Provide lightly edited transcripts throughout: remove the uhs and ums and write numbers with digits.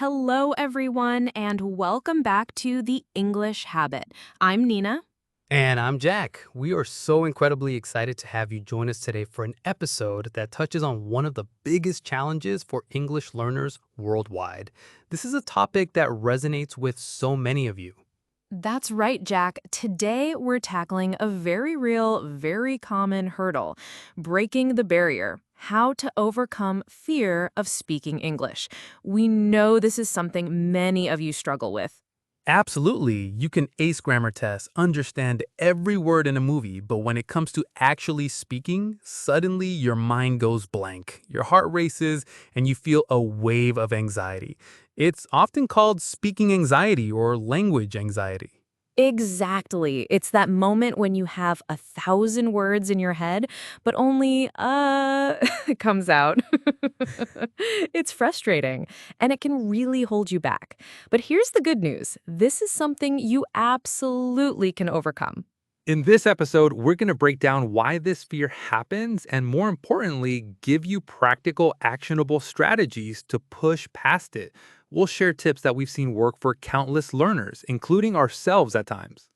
Hello, everyone, and welcome back to The English Habit. I'm Nina. And I'm Jack. We are so incredibly excited to have you join us today for an episode that touches on one of the biggest challenges for English learners worldwide. This is a topic that resonates with so many of you. That's right, Jack. Today, we're tackling a very real, very common hurdle, breaking the barrier. How to overcome fear of speaking English. We know this is something many of you struggle with. Absolutely, you can ace grammar tests, understand every word in a movie, but when it comes to actually speaking, suddenly your mind goes blank. Your heart races and you feel a wave of anxiety. It's often called speaking anxiety or language anxiety. Exactly. It's that moment when you have 1,000 words in your head, but only, comes out. It's frustrating, and it can really hold you back. But here's the good news. This is something you absolutely can overcome. In this episode, we're going to break down why this fear happens and, more importantly, give you practical, actionable strategies to push past it. We'll share tips that we've seen work for countless learners, including ourselves at times.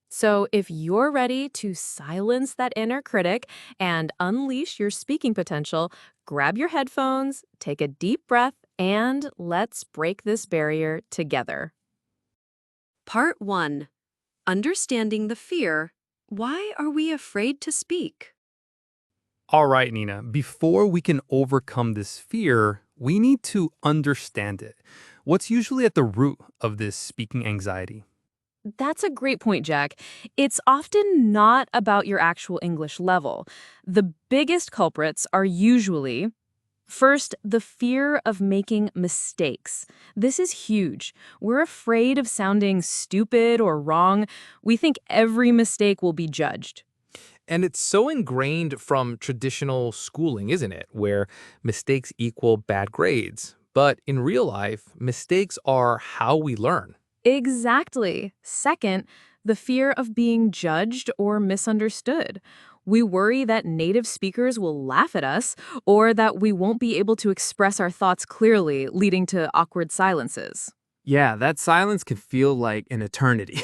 So if you're ready to silence that inner critic and unleash your speaking potential, grab your headphones, take a deep breath, and let's break this barrier together. Part 1. Understanding the fear. Why are we afraid to speak? All right, Nina, before we can overcome this fear, we need to understand it. What's usually at the root of this speaking anxiety? That's a great point, Jack. It's often not about your actual English level. The biggest culprits are usually, first, the fear of making mistakes. This is huge. We're afraid of sounding stupid or wrong. We think every mistake will be judged. And it's so ingrained from traditional schooling, isn't it? Where mistakes equal bad grades. But in real life, mistakes are how we learn. Exactly. Second, the fear of being judged or misunderstood. We worry that native speakers will laugh at us or that we won't be able to express our thoughts clearly, leading to awkward silences. Yeah, that silence can feel like an eternity,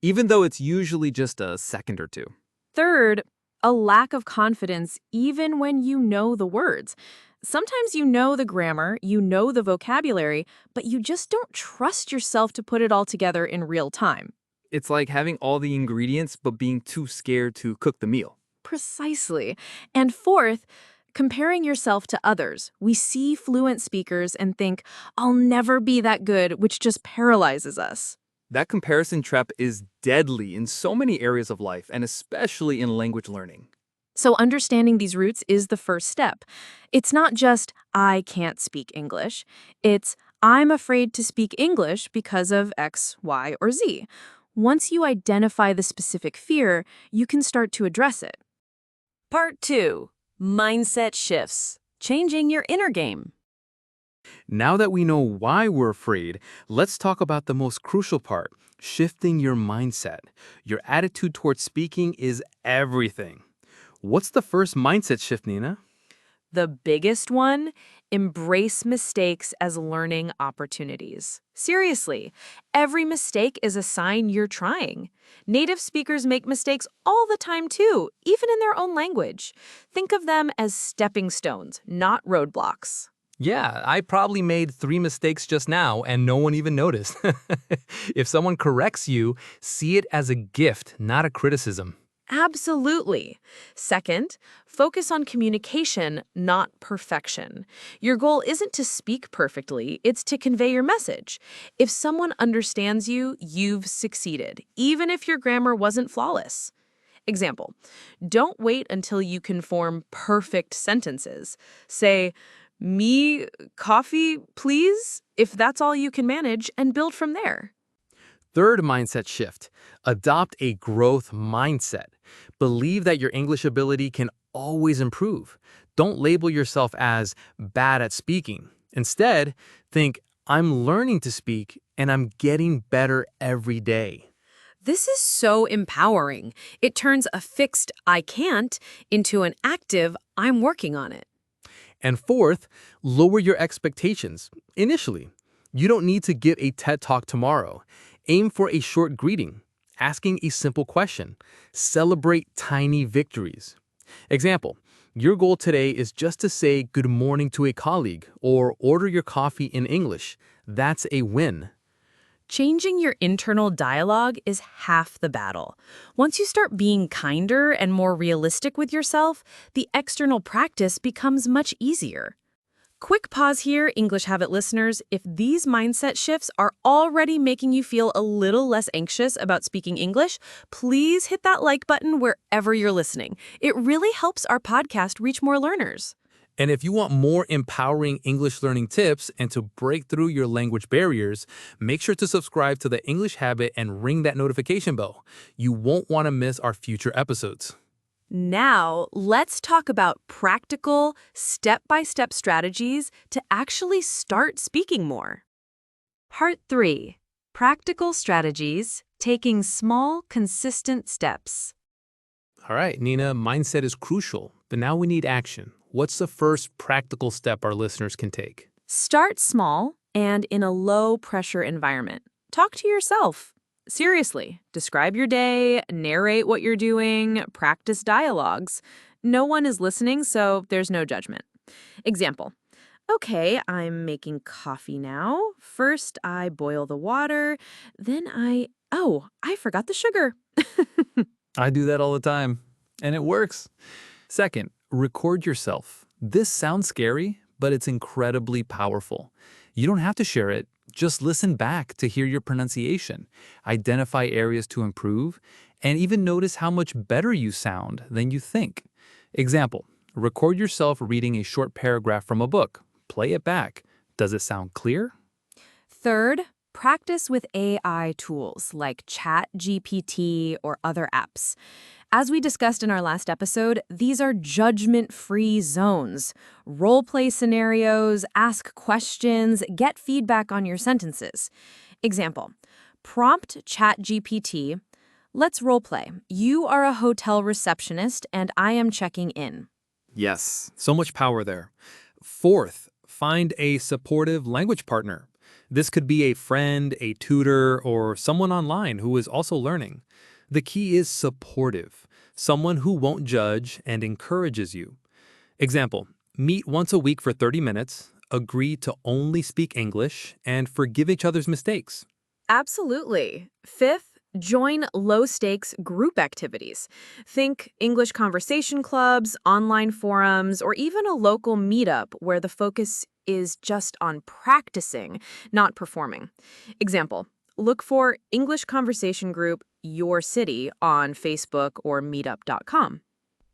even though it's usually just a second or two. Third, a lack of confidence even when you know the words. Sometimes you know the grammar, you know the vocabulary, but you just don't trust yourself to put it all together in real time. It's like having all the ingredients but being too scared to cook the meal. Precisely. And fourth, comparing yourself to others. We see fluent speakers and think, I'll never be that good, which just paralyzes us. That comparison trap is deadly in so many areas of life, and especially in language learning. So understanding these roots is the first step. It's not just, I can't speak English. It's, I'm afraid to speak English because of X, Y, or Z. Once you identify the specific fear, you can start to address it. Part 2. Mindset shifts. Changing your inner game. Now that we know why we're afraid, let's talk about the most crucial part, shifting your mindset. Your attitude towards speaking is everything. What's the first mindset shift, Nina? The biggest one, embrace mistakes as learning opportunities. Seriously, every mistake is a sign you're trying. Native speakers make mistakes all the time too, even in their own language. Think of them as stepping stones, not roadblocks. Yeah, I probably made 3 mistakes just now and no one even noticed. If someone corrects you, see it as a gift, not a criticism. Absolutely. Second, focus on communication, not perfection. Your goal isn't to speak perfectly, it's to convey your message. If someone understands you, you've succeeded, even if your grammar wasn't flawless. Example, don't wait until you can form perfect sentences. Say, me, coffee, please, if that's all you can manage, and build from there. Third mindset shift, adopt a growth mindset. Believe that your English ability can always improve. Don't label yourself as bad at speaking. Instead, think, I'm learning to speak and I'm getting better every day. This is so empowering. It turns a fixed I can't into an active I'm working on it. And fourth, lower your expectations initially. You don't need to give a TED Talk tomorrow. Aim for a short greeting, asking a simple question. Celebrate tiny victories. Example, your goal today is just to say good morning to a colleague or order your coffee in English. That's a win. Changing your internal dialogue is half the battle. Once you start being kinder and more realistic with yourself, the external practice becomes much easier. Quick pause here, English Habit listeners. If these mindset shifts are already making you feel a little less anxious about speaking English, please hit that like button wherever you're listening. It really helps our podcast reach more learners. And if you want more empowering English learning tips and to break through your language barriers, make sure to subscribe to the English Habit and ring that notification bell. You won't want to miss our future episodes. Now, let's talk about practical, step-by-step strategies to actually start speaking more. Part 3. Practical strategies, taking small, consistent steps. All right, Nina, mindset is crucial, but now we need action. What's the first practical step our listeners can take? Start small and in a low-pressure environment. Talk to yourself. Seriously, describe your day, narrate what you're doing, practice dialogues. No one is listening, so there's no judgment. Example. Okay, I'm making coffee now. First, I boil the water. Then I forgot the sugar. I do that all the time, and it works. Second, record yourself. This sounds scary, but it's incredibly powerful. You don't have to share it. Just listen back to hear your pronunciation, identify areas to improve, and even notice how much better you sound than you think. Example, record yourself reading a short paragraph from a book. Play it back. Does it sound clear? Third, practice with AI tools like ChatGPT or other apps. As we discussed in our last episode, these are judgment-free zones. Role-play scenarios, ask questions, get feedback on your sentences. Example, prompt ChatGPT, let's role-play. You are a hotel receptionist and I am checking in. Yes, so much power there. Fourth, find a supportive language partner. This could be a friend, a tutor, or someone online who is also learning. The key is supportive, someone who won't judge and encourages you. Example, meet once a week for 30 minutes, agree to only speak English, and forgive each other's mistakes. Absolutely. Fifth, join low-stakes group activities. Think English conversation clubs, online forums, or even a local meetup where the focus is just on practicing, not performing. Example, look for English conversation group Your City on Facebook or meetup.com.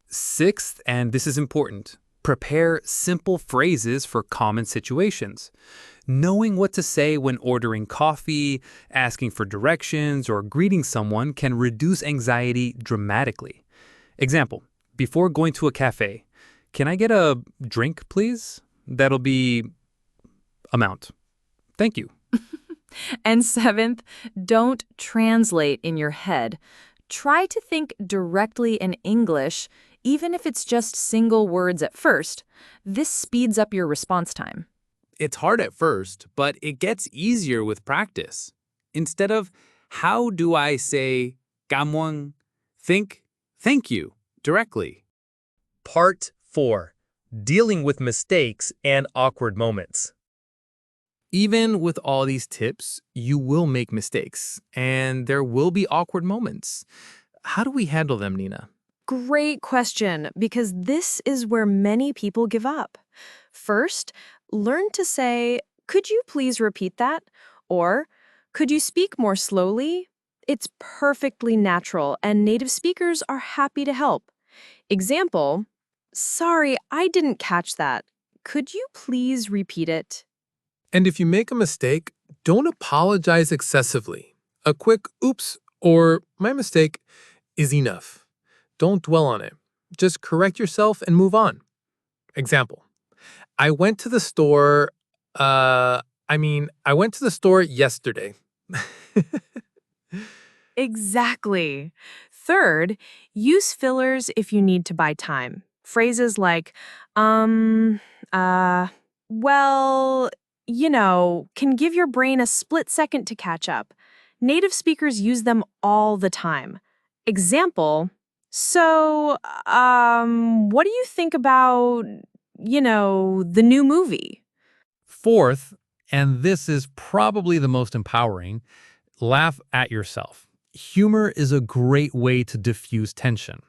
Sixth, and this is important, prepare simple phrases for common situations. Knowing what to say when ordering coffee, asking for directions, or greeting someone can reduce anxiety dramatically. Example, before going to a cafe, can I get a drink, please? That'll be amount. Thank you. And seventh, don't translate in your head. Try to think directly in English, even if it's just single words at first. This speeds up your response time. It's hard at first, but it gets easier with practice. Instead of, how do I say 감원, think, thank you, directly. Part 4. Dealing with mistakes and awkward moments. Even with all these tips, you will make mistakes, and there will be awkward moments. How do we handle them, Nina? Great question, because this is where many people give up. First, learn to say, could you please repeat that? Or, could you speak more slowly? It's perfectly natural, and native speakers are happy to help. Example, sorry, I didn't catch that. Could you please repeat it? And if you make a mistake, don't apologize excessively. A quick oops or my mistake is enough. Don't dwell on it. Just correct yourself and move on. Example, I went to the store, I went to the store yesterday. Exactly. Third, use fillers if you need to buy time. Phrases like, well, can give your brain a split second to catch up. Native speakers use them all the time. Example, what do you think about, the new movie? Fourth, and this is probably the most empowering, laugh at yourself. Humor is a great way to diffuse tension.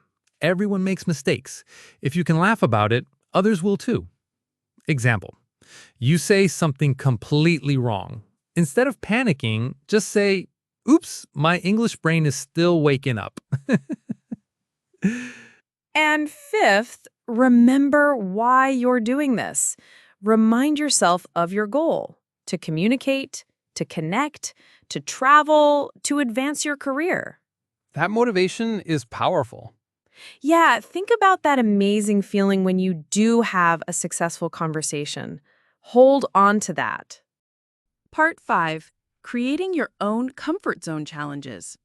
Everyone makes mistakes. If you can laugh about it, others will too. Example, you say something completely wrong. Instead of panicking, just say, "Oops, my English brain is still waking up." And fifth, remember why you're doing this. Remind yourself of your goal to communicate, to connect, to travel, to advance your career. That motivation is powerful. Yeah, think about that amazing feeling when you do have a successful conversation. Hold on to that. Part 5. Creating your own comfort zone challenges.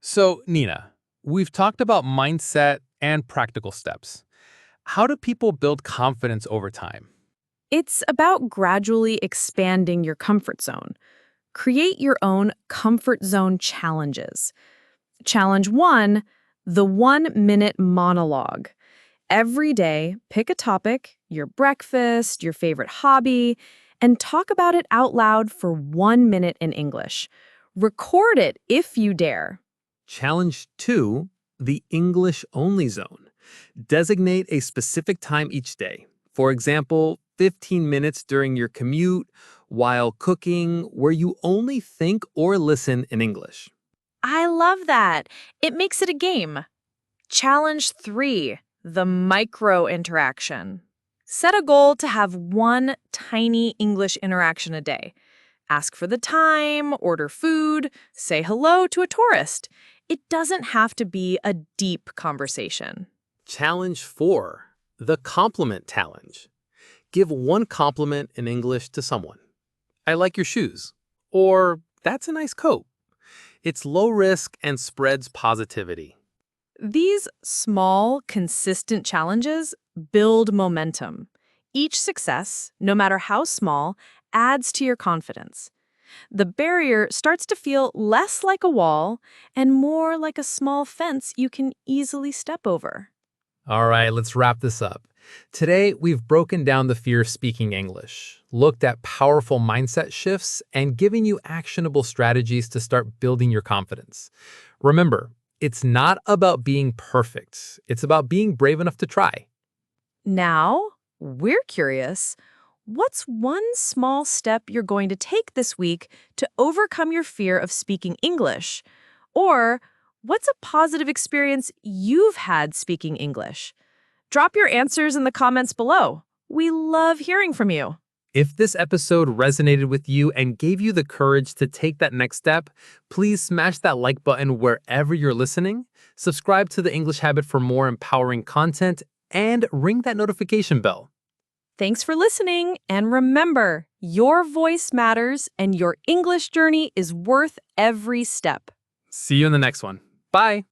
So, Nina, we've talked about mindset and practical steps. How do people build confidence over time? It's about gradually expanding your comfort zone. Create your own comfort zone challenges. Challenge 1, the 1-minute monologue. Every day, pick a topic, your breakfast, your favorite hobby, and talk about it out loud for 1 minute in English. Record it if you dare. Challenge 2, the English-only zone. Designate a specific time each day. For example, 15 minutes during your commute, while cooking, where you only think or listen in English. I love that. It makes it a game. Challenge 3, the micro interaction. Set a goal to have one tiny English interaction a day. Ask for the time, order food, say hello to a tourist. It doesn't have to be a deep conversation. Challenge 4, the compliment challenge. Give one compliment in English to someone. I like your shoes. Or, that's a nice coat. It's low risk and spreads positivity. These small, consistent challenges build momentum. Each success, no matter how small, adds to your confidence. The barrier starts to feel less like a wall and more like a small fence you can easily step over. All right, let's wrap this up. Today, we've broken down the fear of speaking English, looked at powerful mindset shifts, and given you actionable strategies to start building your confidence. Remember, it's not about being perfect. It's about being brave enough to try. Now, we're curious, what's one small step you're going to take this week to overcome your fear of speaking English? Or what's a positive experience you've had speaking English? Drop your answers in the comments below. We love hearing from you. If this episode resonated with you and gave you the courage to take that next step, please smash that like button wherever you're listening, subscribe to The English Habit for more empowering content, and ring that notification bell. Thanks for listening, and remember, your voice matters and your English journey is worth every step. See you in the next one. Bye.